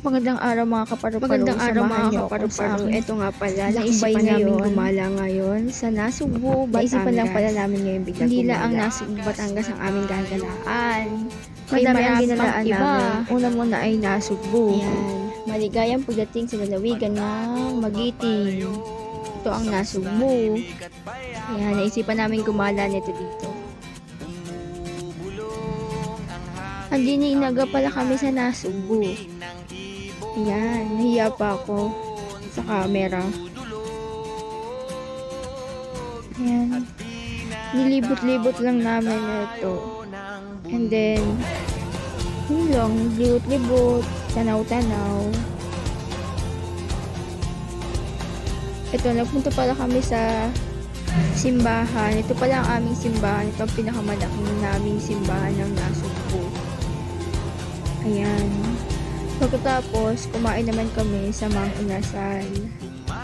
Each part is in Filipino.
Magandang araw mga kaparu-paro. Magandang araw Samahan mga niyo ako kaparu-paro. sa aking Ito nga pala, lakbay naisipan namin ngayon. gumala ngayon sa Nasugbu, Batangas. Naisipan lang pala namin ngayon bigla Hindi lang gumala. ang Nasugbu, Batangas ang aming gagalaan. May Madami ang marami ginalaan pang iba. namin. Una muna ay Nasugbu. Ayan, maligayang pagdating sa lalawigan ng Magiting. Ito ang Nasugbu. Ayan, naisipan namin gumala nito dito. Hindi inaga pala kami sa Nasugbu. Ayan, nahiya pa ako sa camera. Ayan, nilibot-libot lang namin ito. And then, yun lang, libot-libot, tanaw-tanaw. Ito, nagpunta pala kami sa simbahan. Ito pala ang aming simbahan. Ito ang pinakamalaking naming simbahan ng Nasugbu. Ayan. Pagkatapos, kumain naman kami sa Mang Inasal.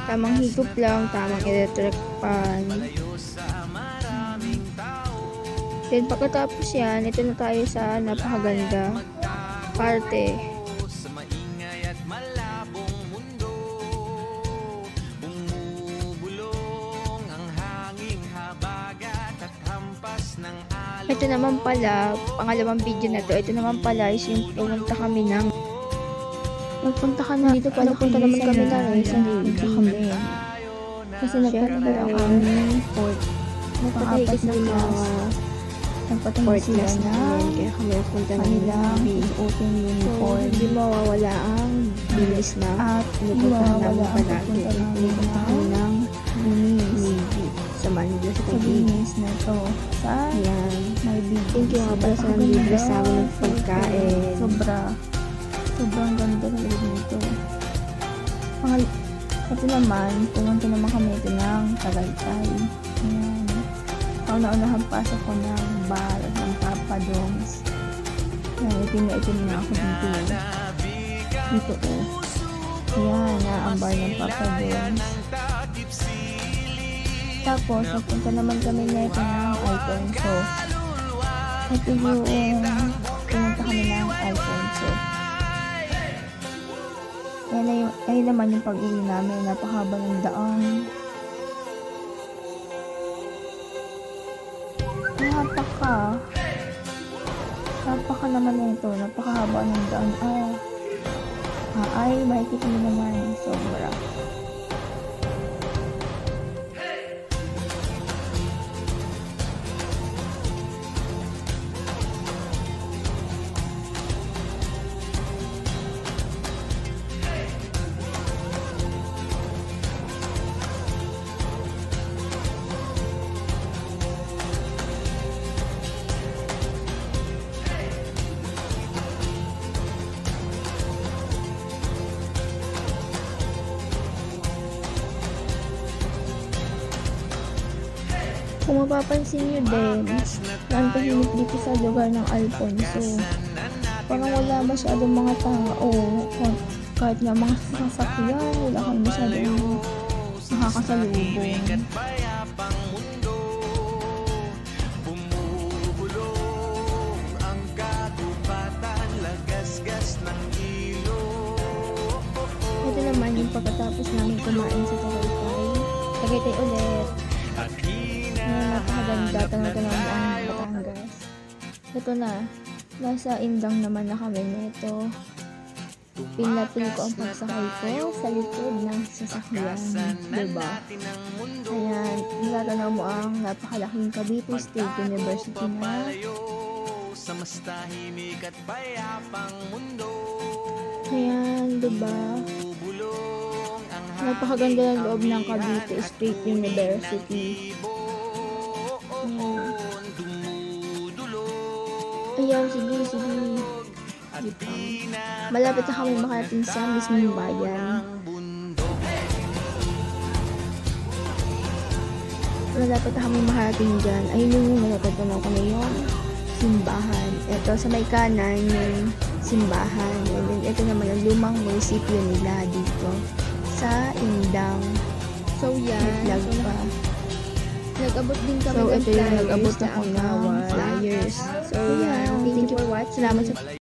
Tamang higop lang, tamang electric fan. Then pagkatapos yan, ito na tayo sa napakaganda parte. Ito naman pala, pangalawang video na to, ito naman pala is yung pumunta kami ng nagpunta ka na, dito pala punta naman kami na sa Navy kami. Kasi nagpatala kami port. Nagpatay kasi nagpatay sila na kaya kami punta ng Navy. Open uniform. Hindi mawawala ang bilis na at lupuntahan namin palagi. Pumunta kami ng Navy sa Manila sa Taginis na to. Sa may big. Thank you nga pala sa nabibili sa amin ng pagkain. Sobrang ganda talaga dito. Kasi naman, pumunta naman kami ito ng Tagaytay. Ayan. Kauna-unahan pasok ko ng bar ng Papa Doms. Ayan, itim na ako dito. Dito oh. Ayan, ang bar ng Papa Doms. Tapos, nagpunta naman kami na ito ng Alfonso. Ito yung pumunta kami ng Alfonso. Ayun naman yung pag-uwi namin, napakahaba ng daan. Napaka naman na ito, napakahaba ng daan. Ay, makikita mo naman, sobra. Kung mapapansin nyo din, ang tahimik dito sa lugar ng Alfonso. Parang wala masyadong mga tao. Kahit nga mga sasakyan, wala kang masyadong nakakasalubong. Ito naman yung pagkatapos namin kumain sa Tagaytay ulit. Napakaganda talaga ng Batangas. Ito na, nasa Indang naman na kami nito. Pinapil ko ang pagsakay ko sa likod ng sasakyan, diba? Ayan, natatanaw mo ang napakalaking Cavite State University na. Ayan, diba? Napakaganda ng loob ng Cavite State University. Ayan, sige. Malapit na kami makarating sa mismong bayan. Malapit na kami makarating dyan. Ayun yung natatanaw ko na yung simbahan. Ito sa may kanan yung simbahan. And then ito naman ang lumang munisipyo nila dito sa Indang. So yan, nag-abot din kami ng flyers. So ito yung nag-abot ako ng flyers. So yan, thank you for watching. Salamat sa